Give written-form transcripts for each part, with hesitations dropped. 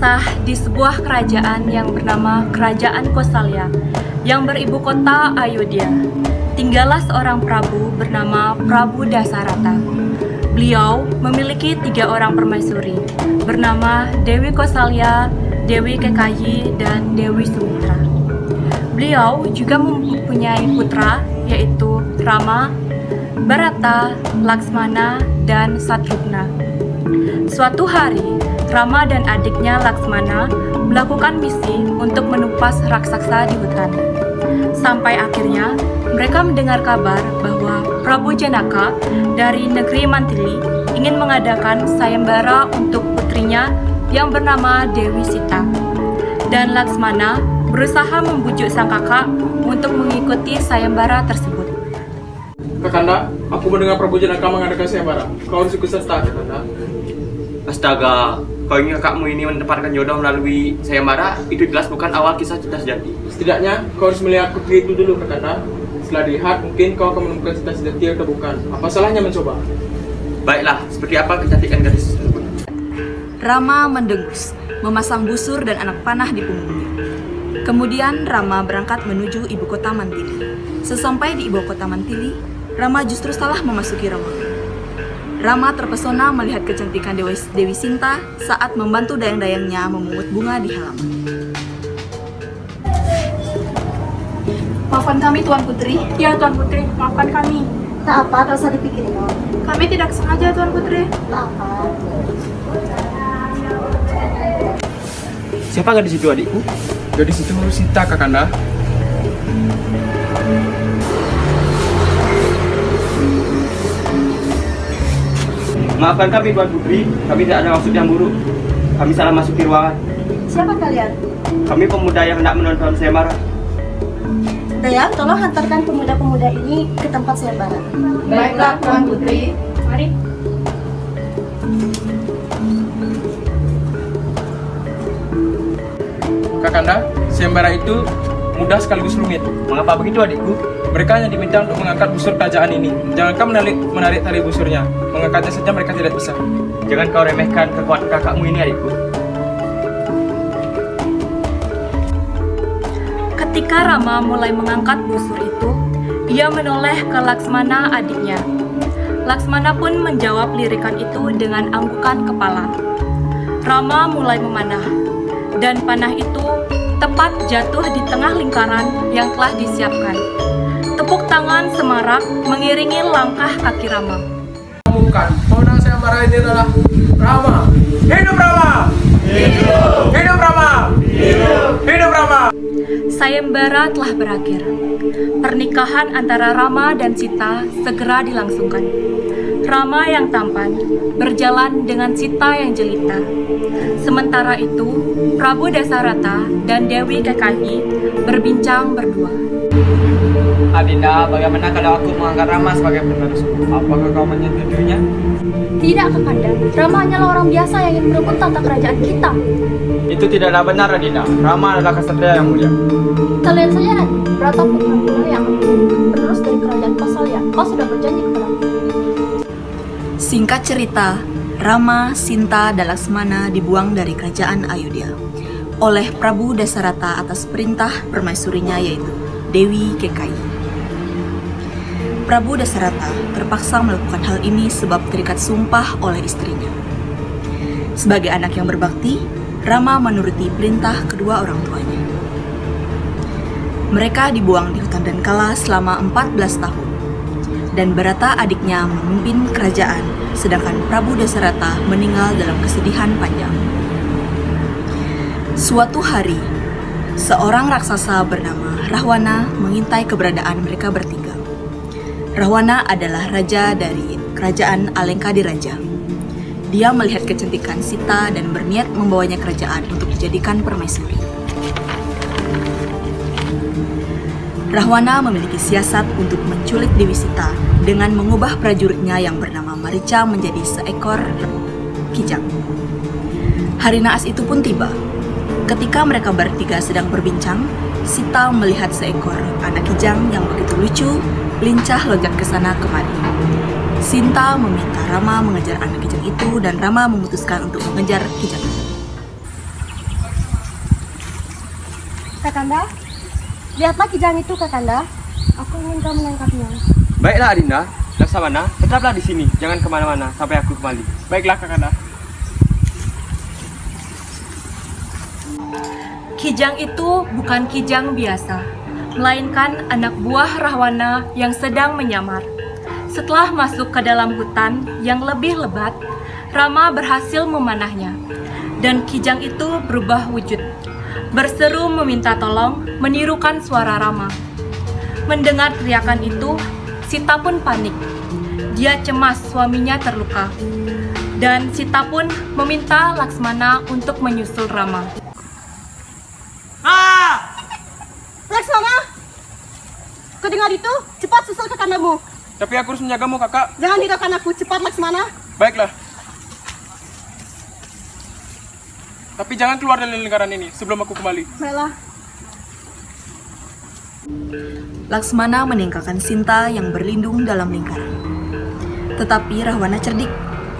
Kisah di sebuah kerajaan yang bernama Kerajaan Kosalya, yang beribu kota Ayodhya. Tinggallah seorang prabu bernama Prabu Dasarata. Beliau memiliki 3 orang permaisuri, bernama Dewi Kosalya, Dewi Kekayi, dan Dewi Sumitra. Beliau juga mempunyai putra, yaitu Rama, Bharata, Laksmana, dan Satrugna. Suatu hari, Rama dan adiknya Laksmana melakukan misi untuk menumpas raksasa di hutan. Sampai akhirnya, mereka mendengar kabar bahwa Prabu Janaka dari negeri Mantili ingin mengadakan sayembara untuk putrinya yang bernama Dewi Sita. Dan Laksmana berusaha membujuk sang kakak untuk mengikuti sayembara tersebut. Kakanda, aku mendengar Prabu Janaka mengadakan sayembara. Kau harus ikut serta, Kakanda. Astaga, kau ingin kakakmu ini mendapatkan jodoh melalui sayembara? Itu jelas bukan awal kisah cinta sejati. Setidaknya, kau harus melihat putri itu dulu, Kakanda. Setelah dilihat, mungkin kau akan menemukan cinta sejati atau bukan. Apa salahnya mencoba? Baiklah, seperti apa kecantikan gadis tersebut? Rama mendengus, memasang busur dan anak panah di punggungnya. Kemudian Rama berangkat menuju ibu kota Mantili. Sesampai di ibu kota Mantili, Rama justru salah memasuki ruangan. Rama terpesona melihat kecantikan Dewi Sinta saat membantu dayang-dayangnya memungut bunga di halaman. Maafkan kami, Tuan Putri. Ya, Tuan Putri, maafkan kami. Tak apa, tak usah dipikirin. Kami tidak sengaja, Tuan Putri. Tak apa. Siapa gadis itu, adikku? Gadis itu Sita, Kakanda. Maafkan kami, Tuan Putri. Kami tidak ada maksud yang buruk. Kami salah masuk di ruangan. Siapa kalian? Kami pemuda yang hendak menonton sayembara. Dayang, tolong hantarkan pemuda-pemuda ini ke tempat sayembara. Baiklah, Tuan Putri. Mari. Kakanda, sayembara itu mudah sekaligus rumit. Mengapa begitu, adikku? Mereka hanya diminta untuk mengangkat busur kerajaan ini. Jangan kau menarik tali busurnya. Mengangkatnya saja mereka tidak bisa. Jangan kau remehkan kekuatan kakakmu ini, adikku. Ketika Rama mulai mengangkat busur itu, ia menoleh ke Laksmana adiknya. Laksmana pun menjawab lirikan itu dengan anggukan kepala. Rama mulai memanah, dan panah itu tepat jatuh di tengah lingkaran yang telah disiapkan. Tepuk tangan semarak mengiringi langkah kaki Rama. Bukan, pemenang sayembara ini adalah Rama. Hidup Rama! Hidup! Hidup Rama! Hidup! Hidup Rama! Sayembara telah berakhir. Pernikahan antara Rama dan Sita segera dilangsungkan. Rama yang tampan berjalan dengan Sita yang jelita. Sementara itu, Prabu Dasarata dan Dewi Kekayi berbincang berdua. Adinda, bagaimana kalau aku mengangkat Rama sebagai penerus? Apakah kau menyetujuinya? Tidak, Kakanda. Rama hanyalah orang biasa yang ingin merebut tata kerajaan kita. Itu tidaklah benar, Adinda. Rama adalah ksatria yang mulia. Kalian saja, Rata Putra Muda yang penerus dari kerajaan Kosalya. Kau sudah berjanji kepadaku. Singkat cerita, Rama, Sinta, dan Laksmana dibuang dari kerajaan Ayodhya oleh Prabu Dasarata atas perintah permaisurinya, yaitu Dewi Kekayi. Prabu Dasarata terpaksa melakukan hal ini sebab terikat sumpah oleh istrinya. Sebagai anak yang berbakti, Rama menuruti perintah kedua orang tuanya. Mereka dibuang di hutan Dankala selama 14 tahun, dan Bharata adiknya memimpin kerajaan, sedangkan Prabu Dasarata meninggal dalam kesedihan panjang. Suatu hari, seorang raksasa bernama Rahwana mengintai keberadaan mereka bertiga. Rahwana adalah raja dari kerajaan Alengka-Diraja. Dia melihat kecantikan Sita dan berniat membawanya kerajaan untuk dijadikan permaisuri. Rahwana memiliki siasat untuk menculik Dewi Sita dengan mengubah prajuritnya yang bernama Marica menjadi seekor kijang. Hari naas itu pun tiba. Ketika mereka bertiga sedang berbincang, Sita melihat seekor anak kijang yang begitu lucu, lincah loncat ke sana kemari. Sinta meminta Rama mengejar anak kijang itu dan Rama memutuskan untuk mengejar kijang itu. Kakanda, lihatlah kijang itu, Kakanda. Aku ingin kau menangkapnya. Baiklah Adinda, Laksamana, tetaplah di sini, jangan kemana-mana sampai aku kembali. Baiklah Kakanda. Kijang itu bukan kijang biasa, melainkan anak buah Rahwana yang sedang menyamar. Setelah masuk ke dalam hutan yang lebih lebat, Rama berhasil memanahnya, dan kijang itu berubah wujud. Berseru meminta tolong, menirukan suara Rama. Mendengar teriakan itu, Sita pun panik. Dia cemas suaminya terluka. Dan Sita pun meminta Laksmana untuk menyusul Rama. Laksmana, kau dengar itu? Cepat susul kakandamu. Tapi aku harus menjagamu, Kakak. Jangan tinggalkan aku, cepat Laksmana. Baiklah. Tapi jangan keluar dari lingkaran ini sebelum aku kembali. Baiklah. Laksmana meninggalkan Sinta yang berlindung dalam lingkaran. Tetapi Rahwana cerdik.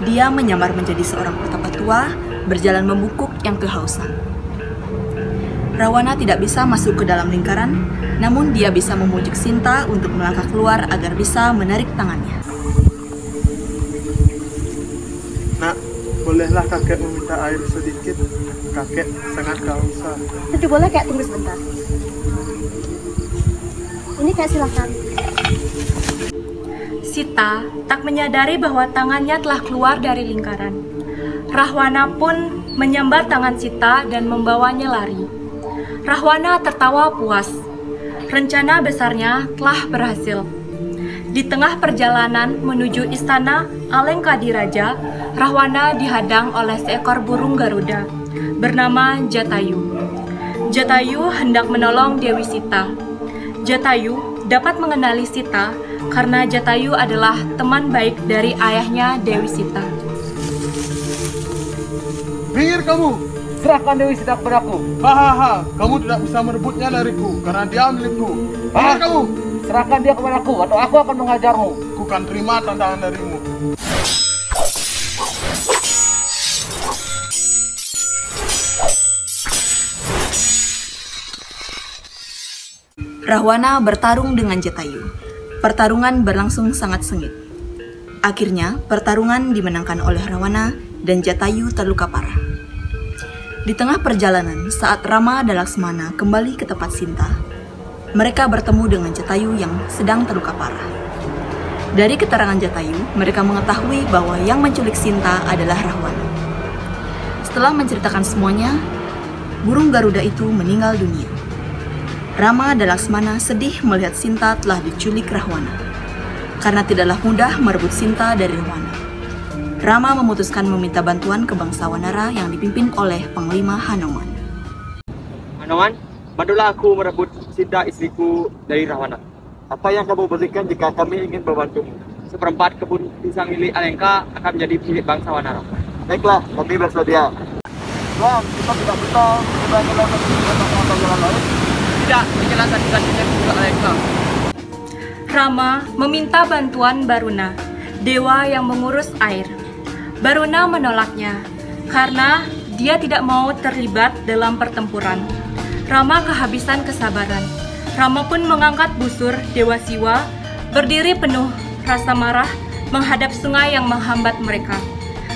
Dia menyamar menjadi seorang petapa tua, berjalan membungkuk yang kehausan. Rahwana tidak bisa masuk ke dalam lingkaran, namun dia bisa membujuk Sinta untuk melangkah keluar agar bisa menarik tangannya. Nak, bolehlah kakek meminta air sedikit? Kakek sangat kehausan. Tentu boleh, Kak. Tunggu sebentar. Ini Kak, silakan. Sita tak menyadari bahwa tangannya telah keluar dari lingkaran. Rahwana pun menyambar tangan Sita dan membawanya lari. Rahwana tertawa puas. Rencana besarnya telah berhasil. Di tengah perjalanan menuju istana Alengkadiraja, Rahwana dihadang oleh seekor burung Garuda bernama Jatayu. Jatayu hendak menolong Dewi Sita. Jatayu dapat mengenali Sita karena Jatayu adalah teman baik dari ayahnya Dewi Sita. Minggir kamu! Serahkan Dewi Sita kepadaku. Hahaha, kamu tidak bisa merebutnya dariku karena dia milikku. Minggir kamu! Serahkan dia kepadaku atau aku akan mengajarmu. Ku kan terima tantangan darimu. Rahwana bertarung dengan Jatayu. Pertarungan berlangsung sangat sengit. Akhirnya, pertarungan dimenangkan oleh Rahwana dan Jatayu terluka parah. Di tengah perjalanan, saat Rama dan Laksmana kembali ke tempat Sinta, mereka bertemu dengan Jatayu yang sedang terluka parah. Dari keterangan Jatayu, mereka mengetahui bahwa yang menculik Sinta adalah Rahwana. Setelah menceritakan semuanya, burung Garuda itu meninggal dunia. Rama dan Laksmana sedih melihat Sinta telah diculik Rahwana, karena tidaklah mudah merebut Sinta dari Rahwana. Rama memutuskan meminta bantuan ke bangsa Wanara yang dipimpin oleh Panglima Hanuman. Hanuman, bantulah aku merebut Sinta istriku dari Rahwana. Apa yang kamu berikan jika kami ingin membantumu? Seperempat kebun pisang milik Alengka akan menjadi milik bangsa Wanara. Baiklah, kami bersedia. Bang, kita tidak bisa menjalankan jalan lain. Tidak, penjelasan dikasihnya juga Alengka. Rama meminta bantuan Baruna, dewa yang mengurus air. Baruna menolaknya karena dia tidak mau terlibat dalam pertempuran. Rama kehabisan kesabaran. Rama pun mengangkat busur Dewa Siwa, berdiri penuh rasa marah menghadap sungai yang menghambat mereka.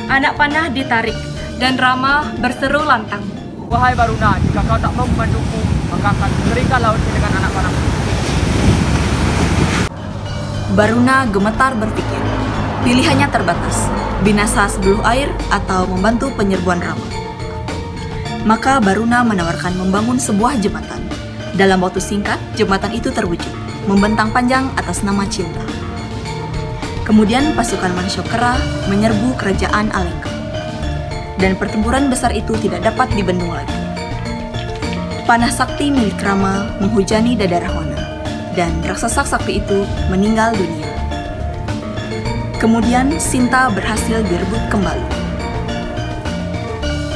Anak panah ditarik dan Rama berseru lantang. Wahai Baruna, jika kau tak mau membantuku, maka akan mengeringkan laut ini dengan anak panah. Baruna gemetar berpikir. Pilihannya terbatas, binasa sebelum air atau membantu penyerbuan Rama. Maka Baruna menawarkan membangun sebuah jembatan. Dalam waktu singkat, jembatan itu terwujud, membentang panjang atas nama Cinta. Kemudian pasukan Mansokera menyerbu kerajaan Alengka. Dan pertempuran besar itu tidak dapat dibendung lagi. Panah sakti milik Rama menghujani dada Rahwana, dan raksasa sakti itu meninggal dunia. Kemudian Sinta berhasil direbut kembali.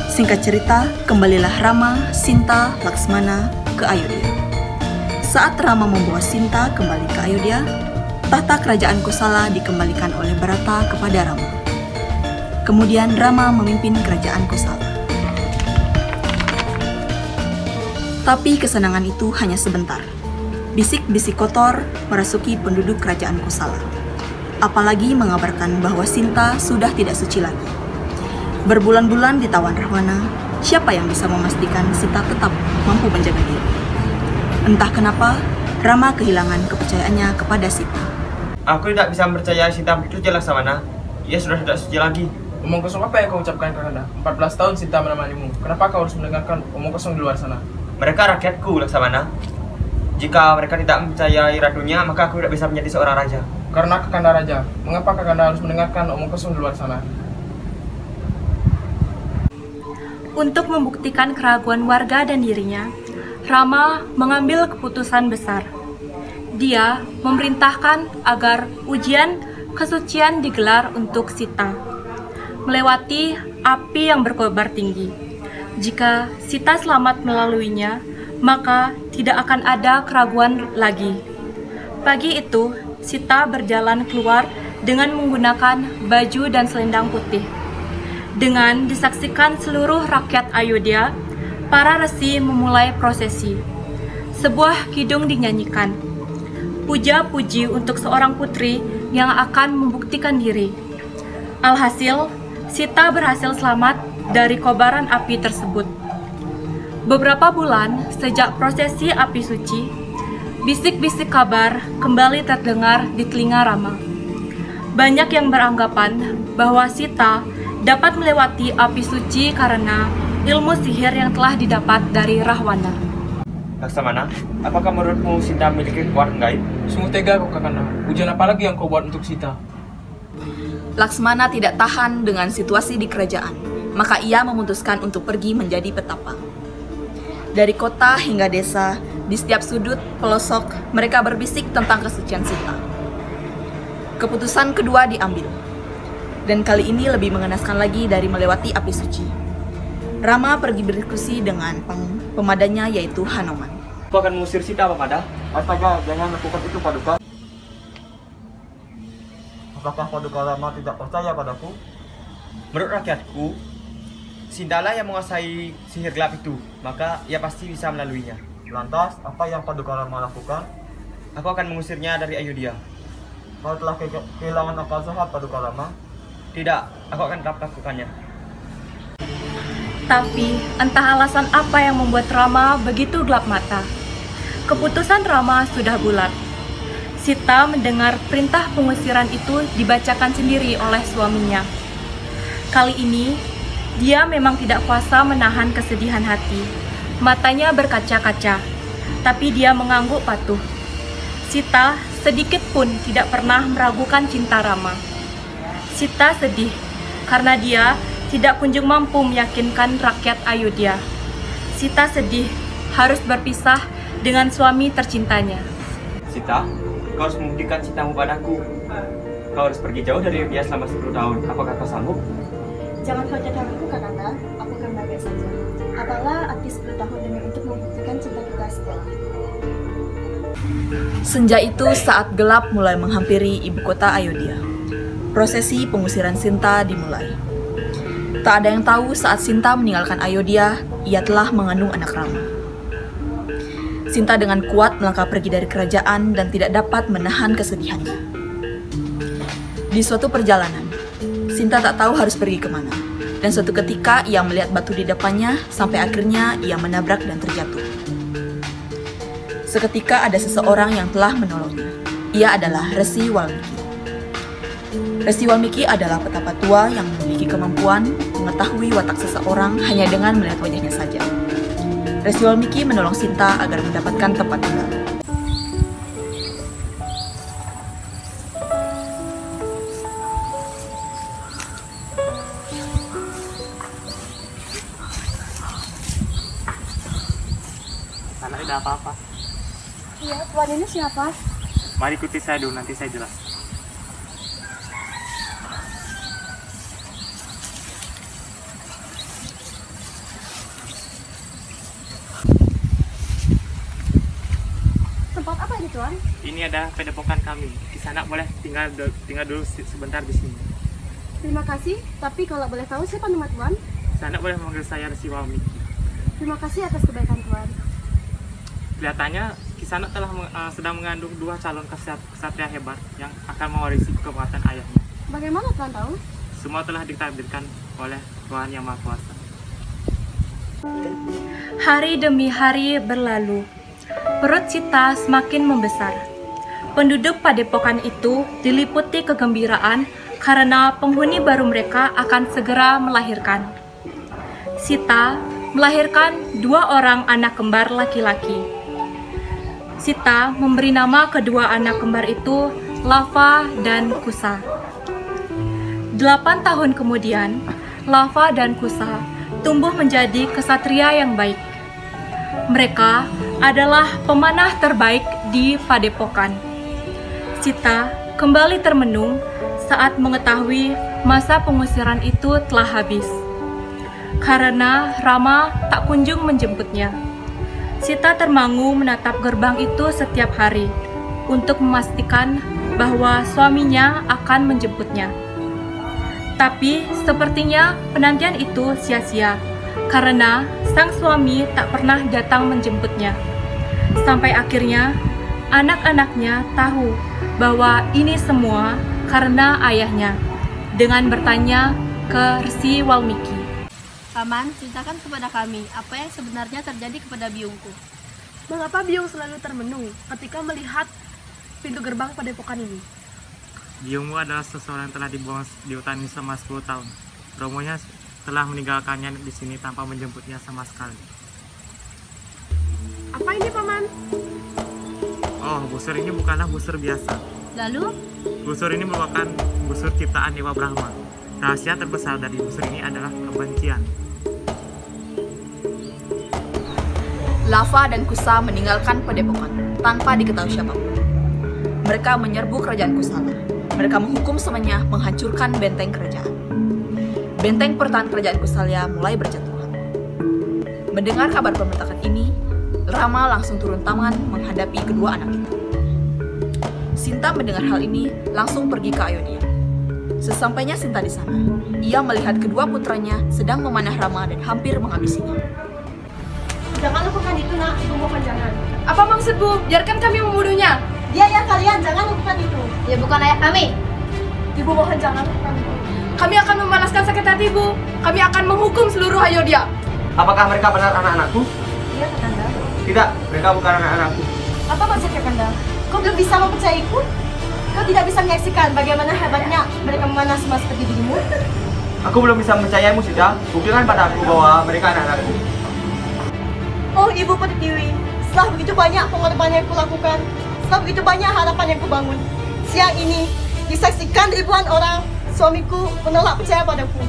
Singkat cerita, kembalilah Rama, Sinta, Laksmana ke Ayodhya. Saat Rama membawa Sinta kembali ke Ayodhya, tahta kerajaan Kosala dikembalikan oleh Bharata kepada Rama. Kemudian Rama memimpin kerajaan Kosala. Tapi kesenangan itu hanya sebentar. Bisik-bisik kotor merasuki penduduk kerajaan Kosala. Apalagi mengabarkan bahwa Sinta sudah tidak suci lagi. Berbulan-bulan ditawan Rahwana, siapa yang bisa memastikan Sinta tetap mampu menjaga diri? Entah kenapa, Rama kehilangan kepercayaannya kepada Sinta. Aku tidak bisa percaya Sinta begitu jelas Laksamana. Ia sudah tidak suci lagi. Omong kosong apa yang kau ucapkan Kakanda? 14 tahun Sinta menemanimu. Kenapa kau harus mendengarkan omong kosong di luar sana? Mereka rakyatku Laksamana. Jika mereka tidak mempercayai radunya, maka aku tidak bisa menjadi seorang raja. Karena Kakanda raja, mengapa Kakanda harus mendengarkan omong kosong di luar sana? Untuk membuktikan keraguan warga dan dirinya, Rama mengambil keputusan besar. Dia memerintahkan agar ujian kesucian digelar untuk Sita, melewati api yang berkobar tinggi. Jika Sita selamat melaluinya, maka tidak akan ada keraguan lagi. Pagi itu, Sita berjalan keluar dengan menggunakan baju dan selendang putih. Dengan disaksikan seluruh rakyat Ayodhya, para resi memulai prosesi. Sebuah kidung dinyanyikan. Puja-puji untuk seorang putri yang akan membuktikan diri. Alhasil, Sita berhasil selamat dari kobaran api tersebut. Beberapa bulan sejak prosesi api suci, bisik-bisik kabar kembali terdengar di telinga Rama. Banyak yang beranggapan bahwa Sita dapat melewati api suci karena ilmu sihir yang telah didapat dari Rahwana. Laksamana, apakah menurutmu Sinta memiliki kekuatan gaib? Sungguh tega kau Kakanda. Ujian apa lagi yang kau buat untuk Sita? Laksmana tidak tahan dengan situasi di kerajaan, maka ia memutuskan untuk pergi menjadi petapa. Dari kota hingga desa, di setiap sudut pelosok, mereka berbisik tentang kesucian Sita. Keputusan kedua diambil, dan kali ini lebih mengenaskan lagi dari melewati api suci. Rama pergi berdiskusi dengan pemadanya yaitu Hanuman. Aku akan mengusir Sita, Pamada. Astaga, jangan lakukan itu Paduka. Apakah Paduka Rama tidak percaya padaku? Menurut rakyatku, Sintalah yang menguasai sihir gelap itu, maka ia pasti bisa melaluinya. Lantas, apa yang Paduka Rama lakukan? Aku akan mengusirnya dari Ayodhya. Kau telah kehilangan akal sehat Paduka Rama? Tidak, aku akan tetap lakukannya. Tapi, entah alasan apa yang membuat Rama begitu gelap mata. Keputusan Rama sudah bulat. Sita mendengar perintah pengusiran itu dibacakan sendiri oleh suaminya. Kali ini, dia memang tidak kuasa menahan kesedihan hati. Matanya berkaca-kaca, tapi dia mengangguk patuh. Sita sedikit pun tidak pernah meragukan cinta Rama. Sita sedih karena dia tidak kunjung mampu meyakinkan rakyat Ayodhya. Sita sedih harus berpisah dengan suami tercintanya. Sita, kau harus membuktikan cintamu padaku. Kau harus pergi jauh dari Ayodhya selama 10 tahun. Apakah kau sanggup? Jangan kau jadikan aku Kakanda, aku akan bahagia saja. Apalah arti 10 tahun demi untuk membuktikan cinta kita setelah. Senja itu saat gelap mulai menghampiri ibu kota Ayodhya. Prosesi pengusiran Sinta dimulai. Tak ada yang tahu saat Sinta meninggalkan Ayodhya, ia telah mengandung anak Rama. Sinta dengan kuat melangkah pergi dari kerajaan dan tidak dapat menahan kesedihannya. Di suatu perjalanan, Sinta tak tahu harus pergi kemana. Dan suatu ketika ia melihat batu di depannya sampai akhirnya ia menabrak dan terjatuh. Seketika ada seseorang yang telah menolongnya. Ia adalah Resi Walmiki. Resi Walmiki adalah petapa tua yang memiliki kemampuan mengetahui watak seseorang hanya dengan melihat wajahnya saja. Resi Walmiki menolong Sinta agar mendapatkan tempat tinggal. Sana tidak apa-apa. Iya, Tuan ini siapa? Mari ikuti saya dulu, nanti saya jelaskan. Tempat apa ini Tuan? Ini ada padepokan kami. Di sana boleh tinggal dulu sebentar di sini. Terima kasih, tapi kalau boleh tahu siapa nama Tuan? Di sana boleh memanggil saya Resi Walmiki. Terima kasih atas kebaikan Tuan. Kelihatannya Kisana telah sedang mengandung 2 calon ksatria hebat yang akan mewarisi kekuatan ayahnya. Bagaimana Tuhan tahu? Semua telah ditakdirkan oleh Tuhan Yang Maha Kuasa. Hari demi hari berlalu. Perut Sita semakin membesar. Penduduk padepokan itu diliputi kegembiraan karena penghuni baru mereka akan segera melahirkan. Sita melahirkan 2 orang anak kembar laki-laki. Sita memberi nama kedua anak kembar itu Lava dan Kusa. 8 tahun kemudian, Lava dan Kusa tumbuh menjadi kesatria yang baik. Mereka adalah pemanah terbaik di padepokan. Sita kembali termenung saat mengetahui masa pengusiran itu telah habis. Karena Rama tak kunjung menjemputnya, Sita termangu menatap gerbang itu setiap hari untuk memastikan bahwa suaminya akan menjemputnya. Tapi sepertinya penantian itu sia-sia karena sang suami tak pernah datang menjemputnya. Sampai akhirnya anak-anaknya tahu bahwa ini semua karena ayahnya dengan bertanya ke Rsi Walmiki. Paman, ceritakan kepada kami apa yang sebenarnya terjadi kepada biungku. Mengapa Biung selalu termenung ketika melihat pintu gerbang padepokan ini? Biungmu adalah seseorang yang telah dibuang di hutan ini selama 10 tahun. Romonya telah meninggalkannya di sini tanpa menjemputnya sama sekali. Apa ini, Paman? Oh, busur ini bukanlah busur biasa. Lalu, Busur ini merupakan busur ciptaan Dewa Brahma. Rahasia terbesar dari busur ini adalah kebencian. Lava dan Kusa meninggalkan padepokan tanpa diketahui siapapun. Mereka menyerbu kerajaan Kusala. Mereka menghukum semuanya menghancurkan benteng kerajaan. Benteng pertahanan kerajaan Kusalia mulai berjatuhan. Mendengar kabar pemberontakan ini, Rama langsung turun tangan menghadapi kedua anak itu. Sinta mendengar hal ini langsung pergi ke Ayodhya. Sesampainya Sinta di sana, ia melihat kedua putranya sedang memanah Rama dan hampir menghabisinya. Jangan lakukan itu, Nak. Ibu mohon jangan. Apa maksudmu? Biarkan kami membunuhnya. Dia ayah kalian, jangan lakukan itu. dia bukan ayah kami. Ibu mohon jangan lakukan itu. Kami akan memanaskan sakit hati ibu. Kami akan menghukum seluruh Ayodhya. Apakah mereka benar anak-anakku? Iya, Kakanda. Tidak, mereka bukan anak-anakku. Apa maksud Kakanda? Kau belum bisa mempercayaiku? Kau tidak bisa menyaksikan bagaimana hebatnya mereka memanah semua seperti dirimu? Aku belum bisa mempercayaimu, Sita. Buktikan padaku bahwa mereka anak-anakku. Oh, Ibu Pertiwi, setelah begitu banyak pengorbanan yang kulakukan, setelah begitu banyak harapan yang kubangun, siang ini disaksikan ribuan orang, suamiku menolak percaya padaku.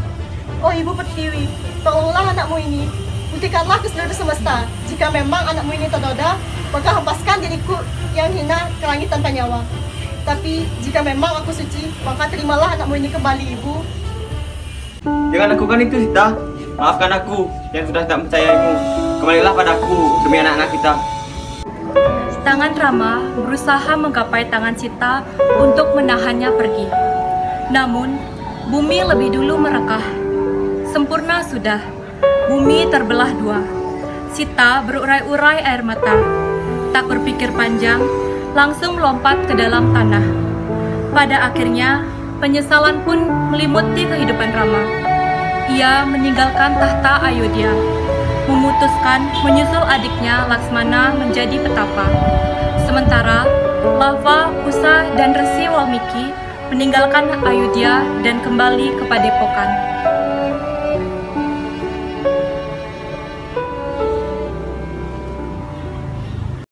Oh, Ibu Pertiwi, tolonglah anakmu ini, buktikanlah ke seluruh semesta. Jika memang anakmu ini ternoda, maka hempaskan diriku yang hina ke langit tanpa nyawa. Tapi jika memang aku suci, maka terimalah anakmu ini kembali, Ibu. Jangan lakukan itu, Sita. Maafkan aku yang sudah tak percayaimu. Kembalilah padaku demi anak-anak kita. Tangan Rama berusaha menggapai tangan Sita untuk menahannya pergi. Namun, bumi lebih dulu merekah. Sempurna sudah, bumi terbelah 2. Sita berurai-urai air mata. Tak berpikir panjang, langsung melompat ke dalam tanah. Pada akhirnya, penyesalan pun melimuti kehidupan Rama. Ia meninggalkan tahta Ayodhya, memutuskan menyusul adiknya Laksmana menjadi petapa. Sementara Lava, Kusa, dan Rsi Walmiki meninggalkan Ayodhya dan kembali ke padepokan.